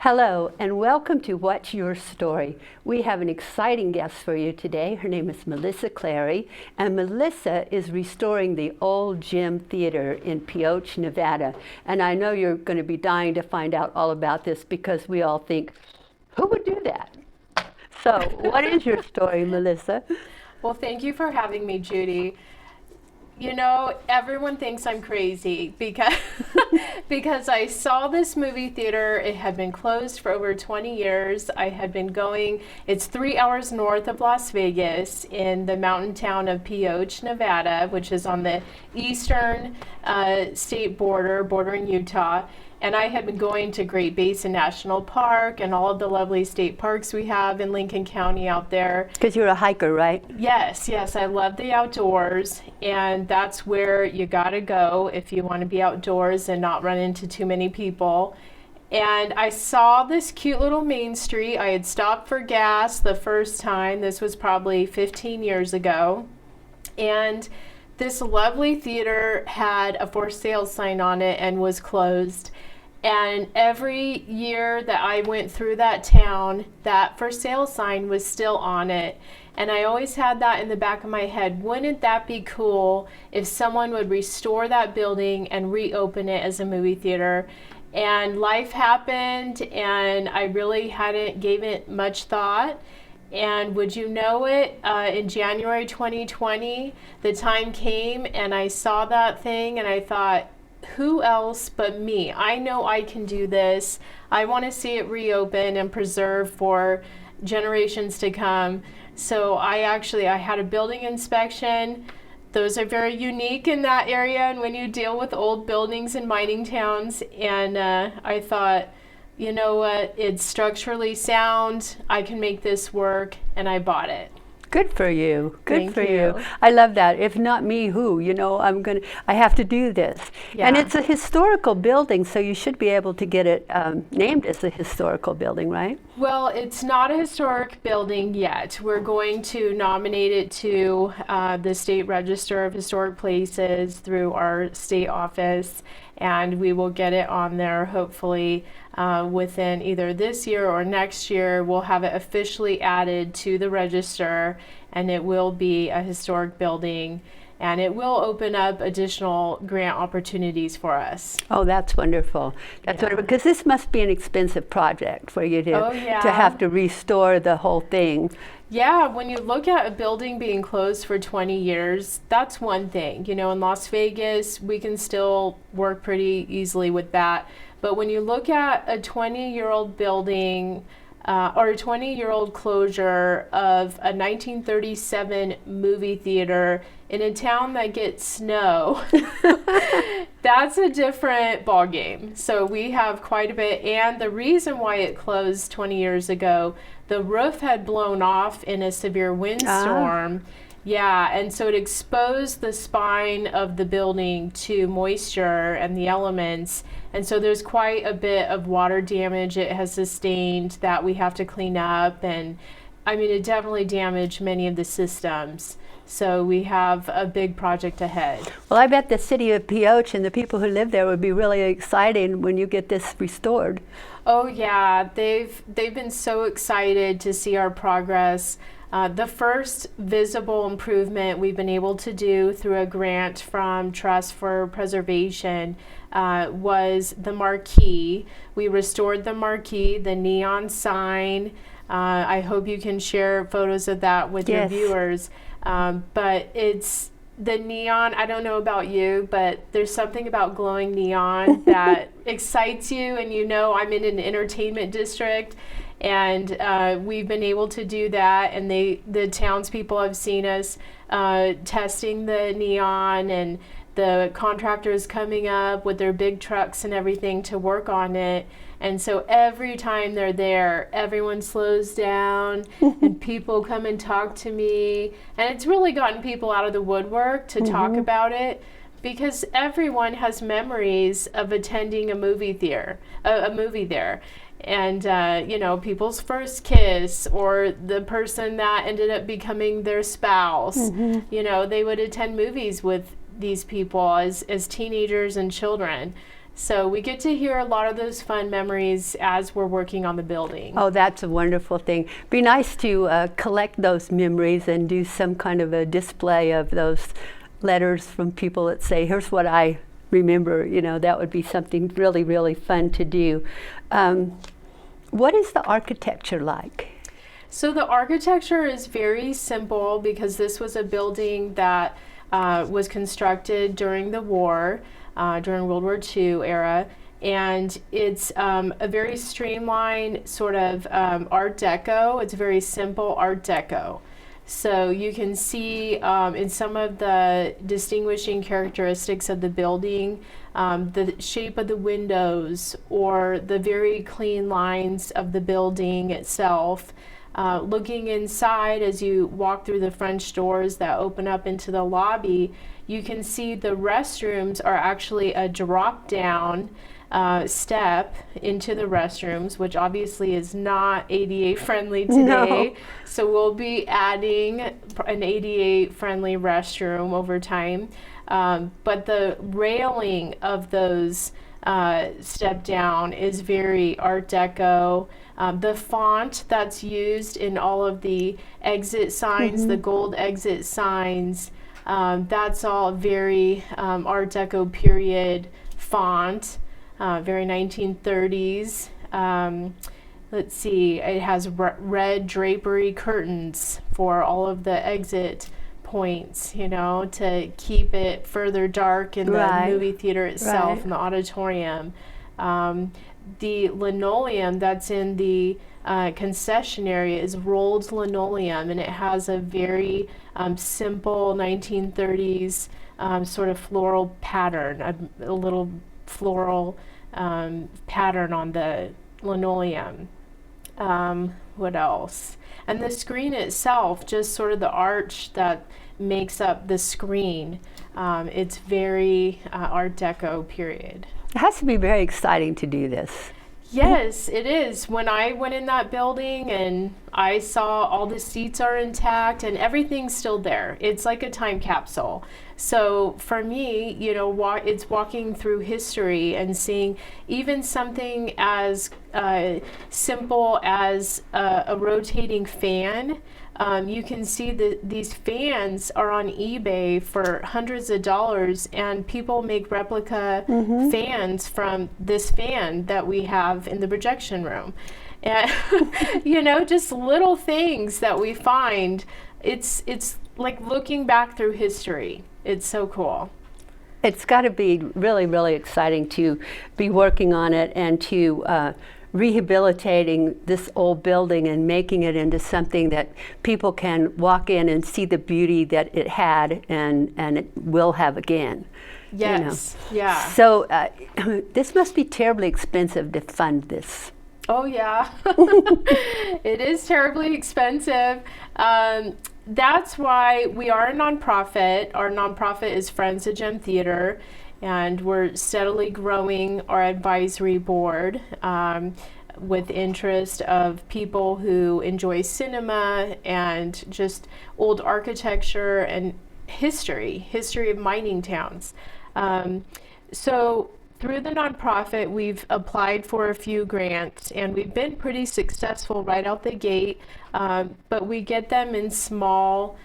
Hello, and welcome to What's Your Story? We have an exciting guest for you today. Her name is Mellisa Clary, and Mellisa is restoring the old Gym Theater in Pioche, Nevada. And I know you're going to be dying to find out all about this because we all think, who would do that? So, what is your story, Mellisa? Well, thank you for having me, Judy. You know, everyone thinks I'm crazy because because I saw this movie theater. It had been closed for over 20 years. I had been going, it's 3 hours north of Las Vegas in the mountain town of Pioche, Nevada, which is on the eastern state border, bordering Utah. And I had been going to Great Basin National Park and all of the lovely state parks we have in Lincoln County out there. Because you're a hiker, right? Yes, I love the outdoors, and that's where you gotta go if you want to be outdoors and not run into too many people. And I saw this cute little main street. I had stopped for gas the first time. This was probably 15 years ago. And this lovely theater had a for sale sign on it and was closed. And every year that I went through that town, that for sale sign was still on it. And I always had that in the back of my head. Wouldn't that be cool if someone would restore that building and reopen it as a movie theater? And life happened, and I really hadn't gave it much thought. And would you know it, in January 2020, the time came and I saw that thing and I thought, who else but me? I know I can do this. I want to see it reopen and preserve for generations to come. So I had a building inspection. Those are very unique in that area and when you deal with old buildings in mining towns. And I thought, you know what, it's structurally sound. I can make this work, and I bought it. Good for you. Good Thank for you. you. I love that. If not me, who? You know, I have to do this. Yeah. And it's a historical building, so you should be able to get it named as a historical building, right? Well, it's not a historic building yet. We're going to nominate it to the State Register of Historic Places through our state office, and we will get it on there hopefully within either this year or next year. We'll have it officially added to the register, and it will be a historic building, and it will open up additional grant opportunities for us. Oh, that's wonderful. That's wonderful, because this must be an expensive project for you to yeah. have to restore the whole thing. Yeah, when you look at a building being closed for 20 years, that's one thing. You know, in Las Vegas, we can still work pretty easily with that. But when you look at a 20-year-old building or a 20-year-old closure of a 1937 movie theater in a town that gets snow, that's a different ballgame. So we have quite a bit. And the reason why it closed 20 years ago, the roof had blown off in a severe windstorm. Yeah, and so it exposed the spine of the building to moisture and the elements. And so there's quite a bit of water damage it has sustained that we have to clean up. And I mean, it definitely damaged many of the systems. So we have a big project ahead. Well, I bet the city of Pioche and the people who live there would be really excited when you get this restored. Oh yeah, they've been so excited to see our progress. The first visible improvement we've been able to do through a grant from Trust for Preservation was the marquee. We restored the marquee, the neon sign. I hope you can share photos of that with your viewers. But it's the neon. I don't know about you, but there's something about glowing neon that excites you. And you know, I'm in an entertainment district, and we've been able to do that. And the townspeople have seen us testing the neon, and the contractors coming up with their big trucks and everything to work on it. And so every time they're there, everyone slows down and people come and talk to me. And it's really gotten people out of the woodwork to talk about it, because everyone has memories of attending a movie theater, a movie there. And, you know, people's first kiss, or the person that ended up becoming their spouse. You know, they would attend movies with these people as teenagers and children. So we get to hear a lot of those fun memories as we're working on the building. Oh, that's a wonderful thing. Be nice to collect those memories and do some kind of a display of those letters from people that say, here's what I remember. You know, that would be something really, really fun to do. What is the architecture like? So the architecture is very simple because this was a building that was constructed during the war, during World War II era. And it's a very streamlined sort of Art Deco. It's very simple Art Deco. So you can see in some of the distinguishing characteristics of the building, the shape of the windows or the very clean lines of the building itself. Looking inside as you walk through the French doors that open up into the lobby, you can see the restrooms are actually a drop-down step into the restrooms, which obviously is not ADA friendly today. No. So we'll be adding an ADA friendly restroom over time. But the railing of those step down is very Art Deco. The font that's used in all of the exit signs, the gold exit signs, that's all very Art Deco period font, very 1930s. Let's see, it has red drapery curtains for all of the exit points, you know, to keep it further dark in the movie theater itself, in the auditorium. The linoleum that's in the concession area is rolled linoleum, and it has a very simple 1930s sort of floral pattern, a little floral pattern on the linoleum. What else? And the screen itself, just sort of the arch that makes up the screen, it's very Art Deco period. It has to be very exciting to do this. Yes, it is. When I went in that building and I saw all the seats are intact and everything's still there. It's like a time capsule. So for me, you know, it's walking through history and seeing even something as simple as a rotating fan. You can see that these fans are on eBay for hundreds of dollars, and people make replica fans from this fan that we have in the projection room. And you know, just little things that we find. It's like looking back through history. It's so cool. It's got to be really, really exciting to be working on it and to rehabilitating this old building and making it into something that people can walk in and see the beauty that it had and it will have again. Yes, you know. yeah. So this must be terribly expensive to fund this. Oh yeah, it is terribly expensive. That's why we are a nonprofit. Our nonprofit is Friends of Gem Theater, and we're steadily growing our advisory board with interest of people who enjoy cinema and just old architecture and history of mining towns. So through the nonprofit, we've applied for a few grants, and we've been pretty successful right out the gate, but we get them in small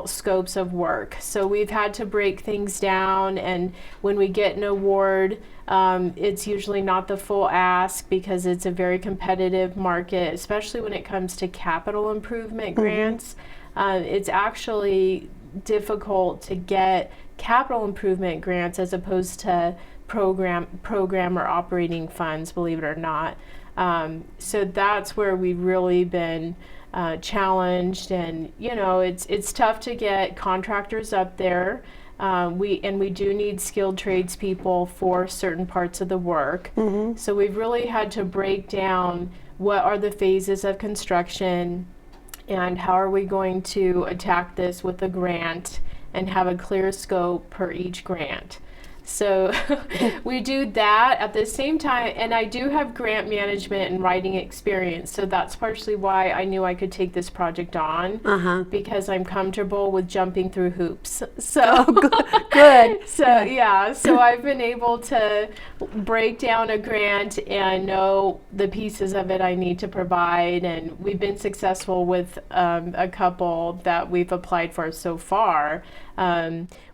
scopes of work. So we've had to break things down, and when we get an award, it's usually not the full ask because it's a very competitive market, especially when it comes to capital improvement grants. It's actually difficult to get capital improvement grants as opposed to program or operating funds, believe it or not. So that's where we've really been challenged, and you know, it's tough to get contractors up there. We do need skilled tradespeople for certain parts of the work. So we've really had to break down what are the phases of construction and how are we going to attack this with a grant and have a clear scope per each grant. So we do that at the same time, and I do have grant management and writing experience, so that's partially why I knew I could take this project on, because I'm comfortable with jumping through hoops. So good. So yeah, so I've been able to break down a grant and know the pieces of it I need to provide, and we've been successful with a couple that we've applied for so far.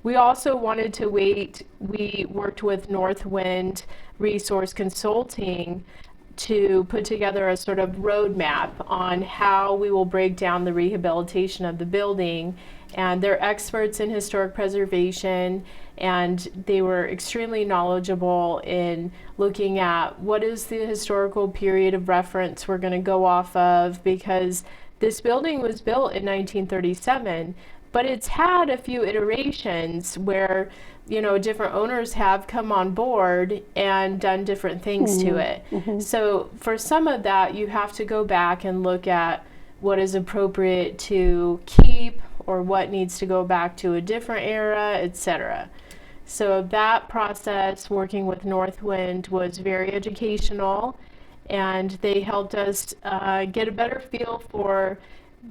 We also wanted to wait. We worked with Northwind Resource Consulting to put together a sort of roadmap on how we will break down the rehabilitation of the building. And they're experts in historic preservation, and they were extremely knowledgeable in looking at what is the historical period of reference we're going to go off of, because this building was built in 1937. But it's had a few iterations where, you know, different owners have come on board and done different things to it. So for some of that, you have to go back and look at what is appropriate to keep or what needs to go back to a different era, etc. So that process, working with Northwind, was very educational, and they helped us get a better feel for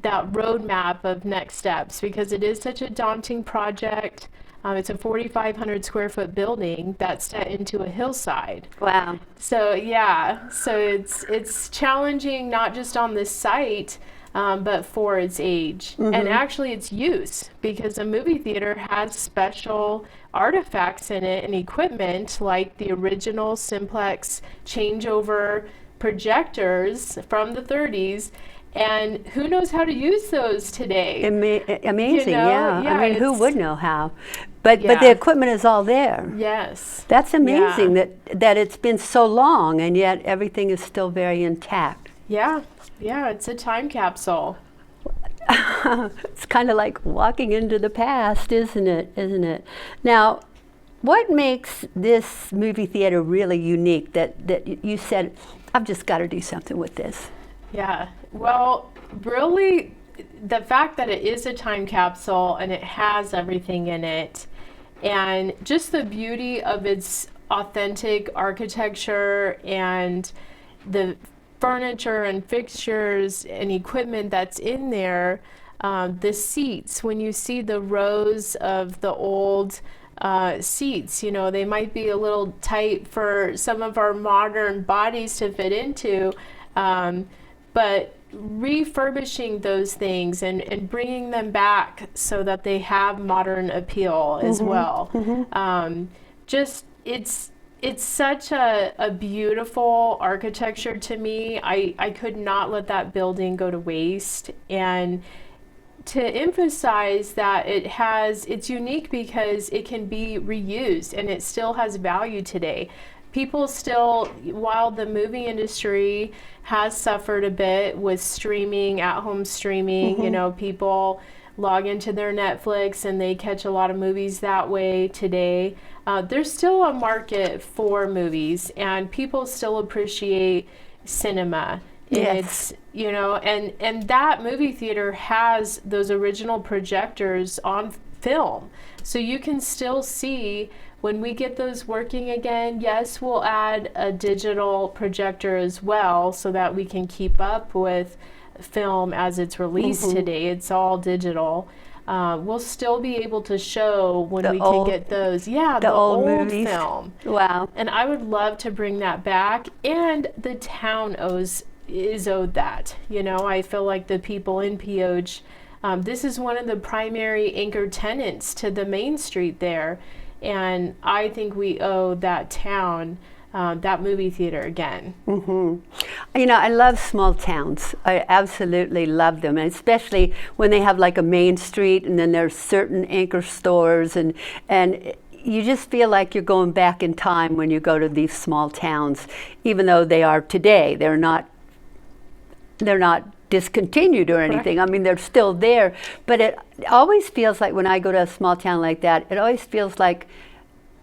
that roadmap of next steps, because it is such a daunting project. It's a 4,500 square foot building that's set into a hillside. Wow. So yeah, so it's challenging, not just on this site, but for its age and actually its use, because a movie theater has special artifacts in it and equipment like the original simplex changeover projectors from the 30s. And who knows how to use those today? Amazing, You know? yeah. Yeah, I mean, who it's- would know how? But Yeah. the equipment is all there. Yes. That's amazing Yeah. that it's been so long and yet everything is still very intact. Yeah, it's a time capsule. It's kind of like walking into the past, isn't it? Isn't it? Now, what makes this movie theater really unique that you said, I've just got to do something with this? Yeah, well, really, the fact that it is a time capsule and it has everything in it, and just the beauty of its authentic architecture and the furniture and fixtures and equipment that's in there, the seats, when you see the rows of the old seats, you know, they might be a little tight for some of our modern bodies to fit into, but refurbishing those things and bringing them back so that they have modern appeal as well. Just it's such a beautiful architecture to me. I could not let that building go to waste. And to emphasize that it's unique because it can be reused and it still has value today. People still, while the movie industry has suffered a bit with streaming, at-home streaming, you know, people log into their Netflix and they catch a lot of movies that way today. There's still a market for movies, and people still appreciate cinema. Yes. It's, you know, and that movie theater has those original projectors on film. So you can still see when we get those working again. Yes, we'll add a digital projector as well so that we can keep up with film as it's released today. It's all digital. We'll still be able to show when we can get those. Yeah, the old movies. film. Wow. And I would love to bring that back. And the town is owed that. You know, I feel like the people in PH, this is one of the primary anchor tenants to the main street there. And I think we owe that town, that movie theater again. You know, I love small towns. I absolutely love them, and especially when they have like a main street and then there's certain anchor stores, and you just feel like you're going back in time when you go to these small towns, even though they are today. They're not discontinued or anything. I mean, they're still there, but it always feels like when I go to a small town like that, it always feels like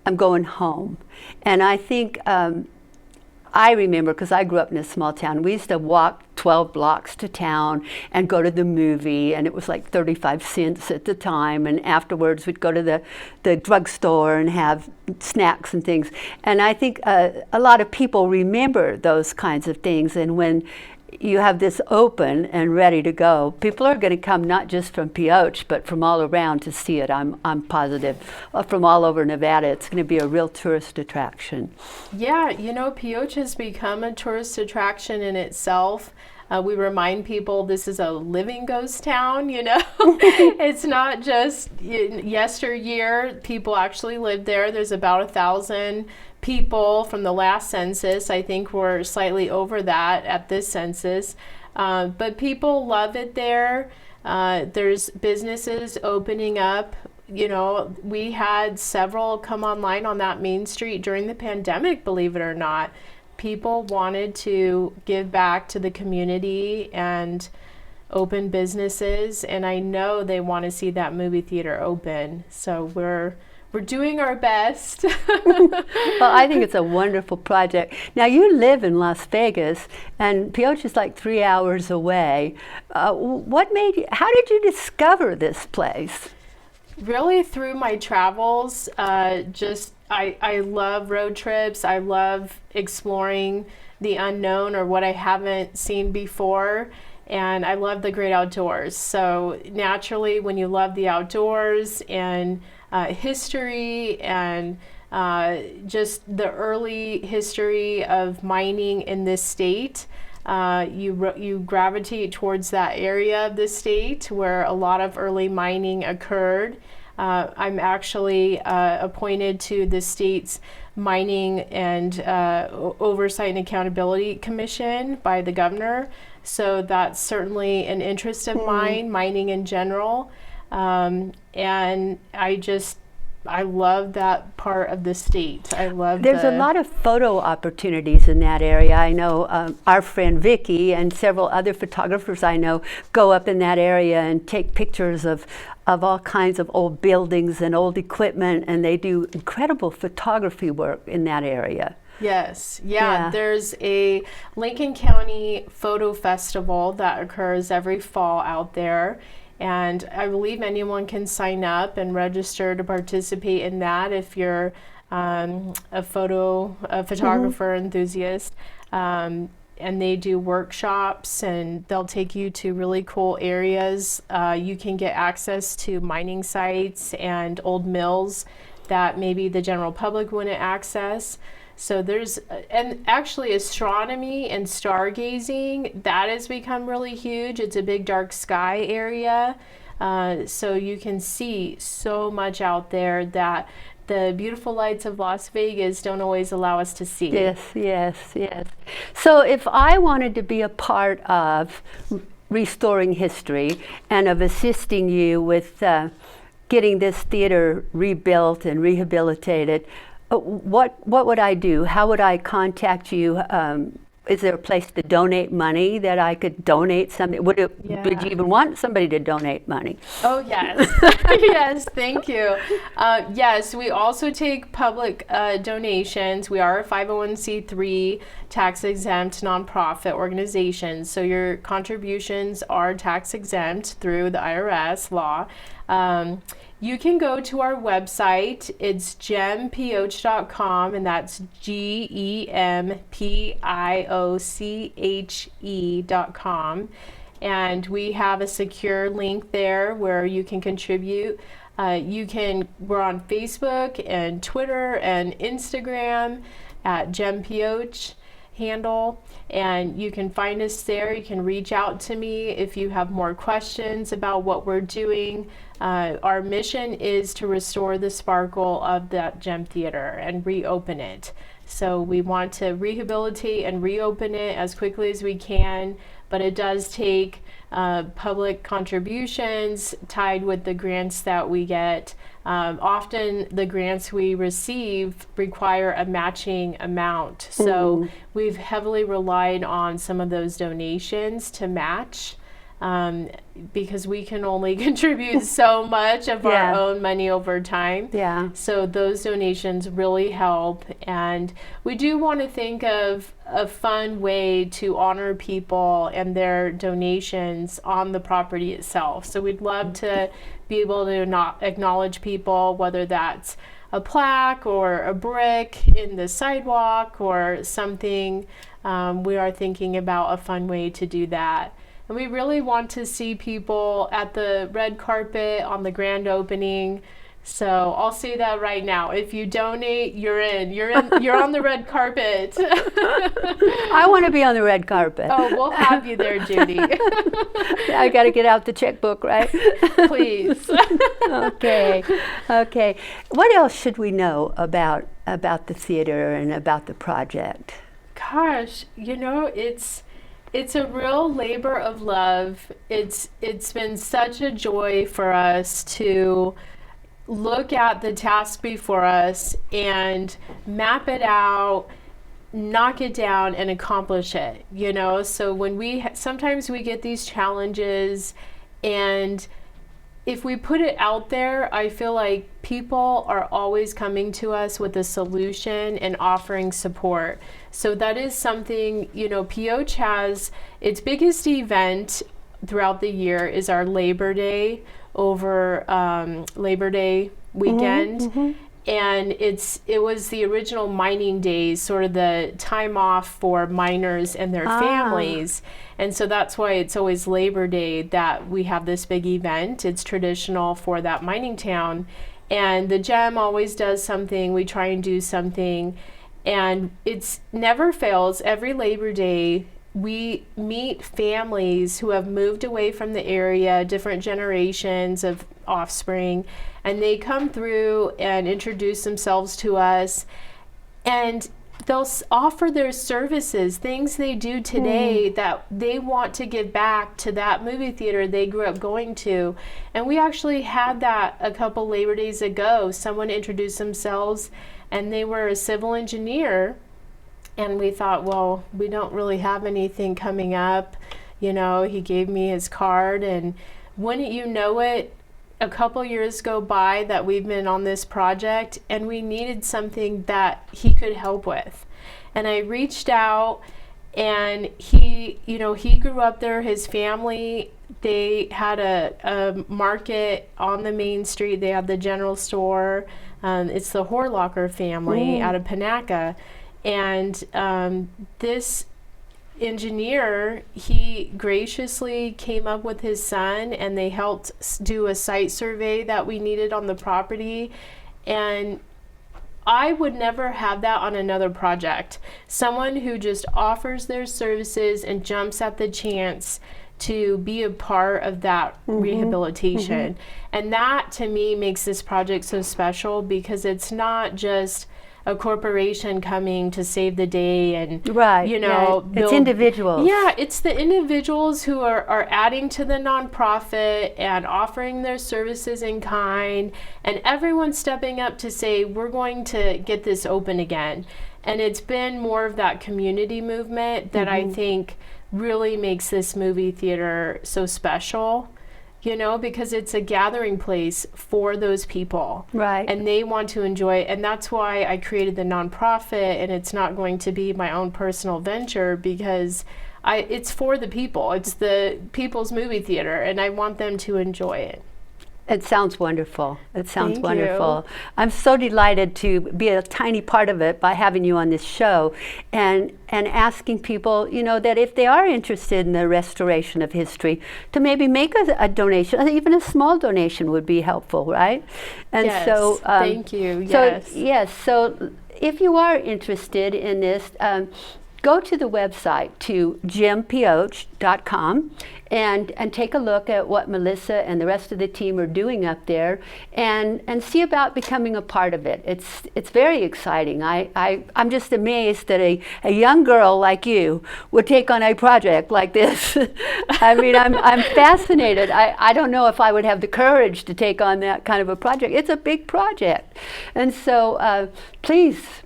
I'm going home. And I think I remember, because I grew up in a small town, we used to walk 12 blocks to town and go to the movie, and it was like 35 cents at the time, and afterwards we'd go to the drugstore and have snacks and things. And I think a lot of people remember those kinds of things, and when you have this open and ready to go, people are going to come not just from Pioche, but from all around to see it. I'm positive. From all over Nevada. It's going to be a real tourist attraction. Yeah, you know, Pioche has become a tourist attraction in itself. We remind people this is a living ghost town, you know. It's not just yesteryear. People actually live there. There's about 1,000 people from the last census. I think we're slightly over that at this census. But people love it there. There's businesses opening up. You know, we had several come online on that main street during the pandemic, believe it or not. People wanted to give back to the community and open businesses, and I know they want to see that movie theater open. So we're doing our best. Well, I think it's a wonderful project. Now, you live in Las Vegas, and Pioche is like 3 hours away. What made you? How did you discover this place? Really through my travels. I love road trips. I love exploring the unknown or what I haven't seen before. And I love the great outdoors. So naturally, when you love the outdoors and history and just the early history of mining in this state, you gravitate towards that area of the state where a lot of early mining occurred. I'm actually appointed to the state's Mining and Oversight and Accountability Commission by the governor. So that's certainly an interest of mine, mining in general. And I love that part of the state. There's a lot of photo opportunities in that area. I know our friend Vicki and several other photographers I know go up in that area and take pictures of all kinds of old buildings and old equipment, and they do incredible photography work in that area. Yes, yeah. There's a Lincoln County Photo Festival that occurs every fall out there. And I believe anyone can sign up and register to participate in that if you're a photographer enthusiast. And they do workshops, and they'll take you to really cool areas. You can get access to mining sites and old mills that maybe the general public wouldn't access. So and actually astronomy and stargazing, that has become really huge. It's a big dark sky area. So you can see so much out there that the beautiful lights of Las Vegas don't always allow us to see. Yes. So if I wanted to be a part of restoring history and of assisting you with getting this theater rebuilt and rehabilitated, what would I do? How would I contact you? Is there a place to donate money that I could donate something? Would you even want somebody to donate money? Oh, yes. Yes, thank you. Yes, we also take public donations. We are a 501c3 tax-exempt nonprofit organization, so your contributions are tax-exempt through the IRS law. You can go to our website. It's gempioche.com, and that's GEMPIOCHE.com. And we have a secure link there where you can contribute. We're on Facebook and Twitter and Instagram at gempioche handle, and you can find us there. You can reach out to me if you have more questions about what we're doing. Our mission is to restore the sparkle of that Gem Theater and reopen it. So we want to rehabilitate and reopen it as quickly as we can, but it does take public contributions tied with the grants that we get. Often the grants we receive require a matching amount. So we've heavily relied on some of those donations to match because we can only contribute so much of our own money over time. Yeah. So those donations really help. And we do want to think of a fun way to honor people and their donations on the property itself. So we'd love to be able to not acknowledge people, whether that's a plaque or a brick in the sidewalk or something. We are thinking about a fun way to do that. And we really want to see people at the red carpet on the grand opening. So I'll say that right now. If you donate, you're in. You're on the red carpet. I want to be on the red carpet. Oh, we'll have you there, Judy. I got to get out the checkbook, right? Please. Okay. Okay. What else should we know about the theater and about the project? Gosh, it's a real labor of love. It's been such a joy for us to look at the task before us and map it out, knock it down, and accomplish it. So when sometimes we get these challenges, and if we put it out there, I feel like people are always coming to us with a solution and offering support. So that is something, Pioche has its biggest event throughout the year is our Labor Day over Labor Day weekend. Mm-hmm. And it was the original mining days, sort of the time off for miners and their families. And so that's why it's always Labor Day that we have this big event. It's traditional for that mining town. And the gem always does something. We try and do something. And it's never fails. Every Labor Day, we meet families who have moved away from the area, different generations of offspring, and they come through and introduce themselves to us, and they'll offer their services, things they do today that they want to give back to that movie theater they grew up going to. And we actually had that a couple Labor Days ago. Someone introduced themselves, and they were a civil engineer. And we thought, well, we don't really have anything coming up. He gave me his card, and wouldn't you know it, a couple years go by that we've been on this project, and we needed something that he could help with. And I reached out, and he grew up there, his family, they had a market on the main street. They had the general store. It's the Horlocker family out of Panaca. And this engineer, he graciously came up with his son, and they helped do a site survey that we needed on the property. And I would never have that on another project. Someone who just offers their services and jumps at the chance to be a part of that rehabilitation. And that, to me, makes this project so special, because it's not just a corporation coming to save the day and it's individuals. Yeah, it's the individuals who are adding to the nonprofit and offering their services in kind, and everyone stepping up to say, we're going to get this open again. And it's been more of that community movement that I think really makes this movie theater so special. Because it's a gathering place for those people. Right. And they want to enjoy it. And that's why I created the nonprofit, and it's not going to be my own personal venture, because it's for the people. It's the people's movie theater, and I want them to enjoy it. It sounds wonderful. It sounds Thank wonderful. you. I'm so delighted to be a tiny part of it by having you on this show, and asking people, that if they are interested in the restoration of history, to maybe make a donation. Even a small donation would be helpful, right? And yes, so, thank you. Yes. So if you are interested in this, go to the website, to GemPioche.com, and take a look at what Mellisa and the rest of the team are doing up there, and see about becoming a part of it. It's very exciting. I'm just amazed that a young girl like you would take on a project like this. I mean, I'm fascinated. I don't know if I would have the courage to take on that kind of a project. It's a big project. And so please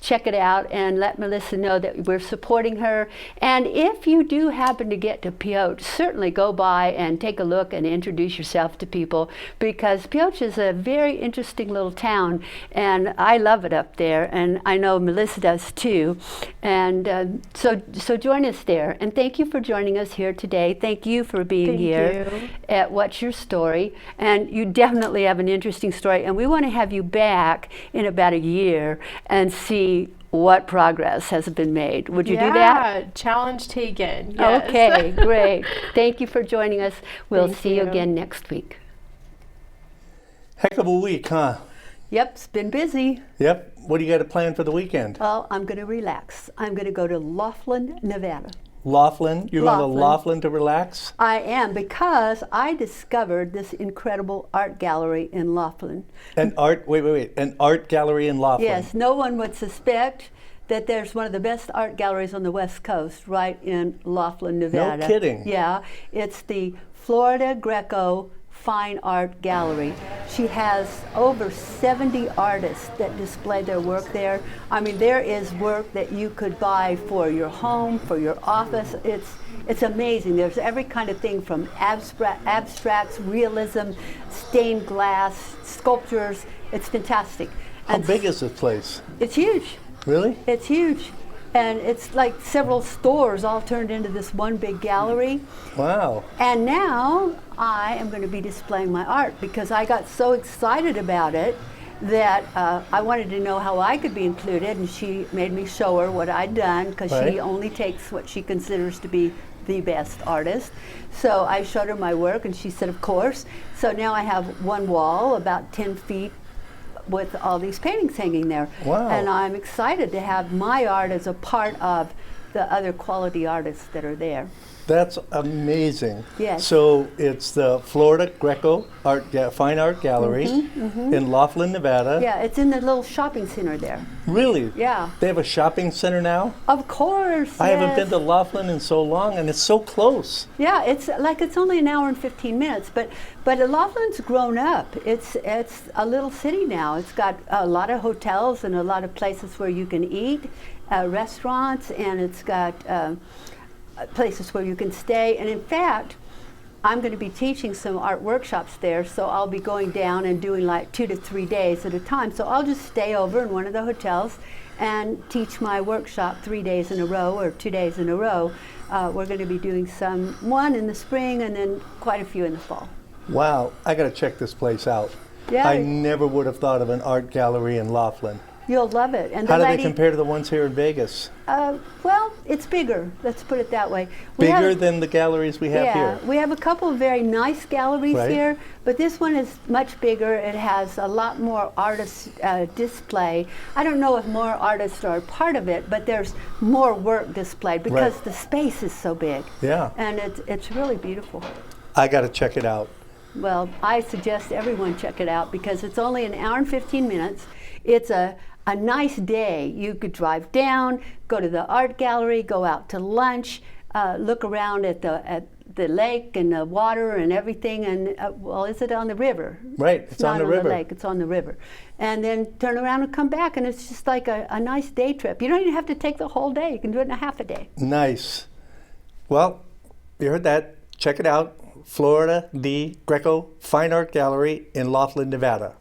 check it out and let Mellisa know that we're supporting her. And if you do happen happen to get to Pioche, certainly go by and take a look and introduce yourself to people, because Pioche is a very interesting little town, and I love it up there, and I know Mellisa does too. And so join us there. And thank you for joining us here today. Thank you for being here at What's Your Story. And you definitely have an interesting story, and we want to have you back in about a year and see what progress has been made. Would you do that? Yeah, challenge taken. Yes. Okay, great. Thank you for joining us. We'll Thank see you you. again next week. Heck of a week, huh? Yep, it's been busy. Yep. What do you got to plan for the weekend? Well, I'm going to relax. I'm going to go to Laughlin, Nevada. Laughlin? You're going to Laughlin. Laughlin to relax? I am, because I discovered this incredible art gallery in Laughlin. An art gallery in Laughlin. Yes, no one would suspect that there's one of the best art galleries on the West Coast, right in Laughlin, Nevada. No kidding. Yeah, it's the Florida Greco Fine Art Gallery. She has over 70 artists that display their work there. I mean, there is work that you could buy for your home, for your office. It's amazing. There's every kind of thing, from abstracts, realism, stained glass, sculptures. It's fantastic. How big is this place? It's huge. Really? It's huge. And it's like several stores all turned into this one big gallery. Wow. And now I am going to be displaying my art, because I got so excited about it that I wanted to know how I could be included, and she made me show her what I'd done, because Right. she only takes what she considers to be the best artist. So I showed her my work, and she said, of course. So now I have one wall about 10 feet with all these paintings hanging there. Wow. And I'm excited to have my art as a part of the other quality artists that are there. That's amazing. Yes. So it's the Florida Greco Fine Art Gallery in Laughlin, Nevada. Yeah, it's in the little shopping center there. Really? Yeah. They have a shopping center now? Of course. I haven't been yes. to Laughlin in so long, and it's so close. Yeah, it's only an hour and 15 minutes, but Laughlin's grown up. It's a little city now. It's got a lot of hotels and a lot of places where you can eat, restaurants, and it's got places where you can stay. And in fact, I'm going to be teaching some art workshops there, so I'll be going down and doing like 2 to 3 days at a time. So I'll just stay over in one of the hotels and teach my workshop 3 days in a row or 2 days in a row. We're going to be doing one in the spring and then quite a few in the fall. Wow, I got to check this place out. Yeah. I never would have thought of an art gallery in Laughlin. You'll love it. And How the do lady, they compare to the ones here in Vegas? well, it's bigger. Let's put it that way. Bigger than the galleries we have here? We have a couple of very nice galleries Right. here, but this one is much bigger. It has a lot more artist display. I don't know if more artists are a part of it, but there's more work displayed because Right. the space is so big. Yeah. And it's really beautiful. I got to check it out. Well, I suggest everyone check it out, because it's only an hour and 15 minutes. It's a nice day. You could drive down, go to the art gallery, go out to lunch, look around at the lake and the water and everything. And well, is it on the river? Right, It's it's not on the river. lake, it's on the river. And then turn around and come back, and it's just like a nice day trip. You don't even have to take the whole day. You can do it in a half a day. Nice. Well, you heard that. Check it out. Florida, the Greco Fine Art Gallery in Laughlin, Nevada.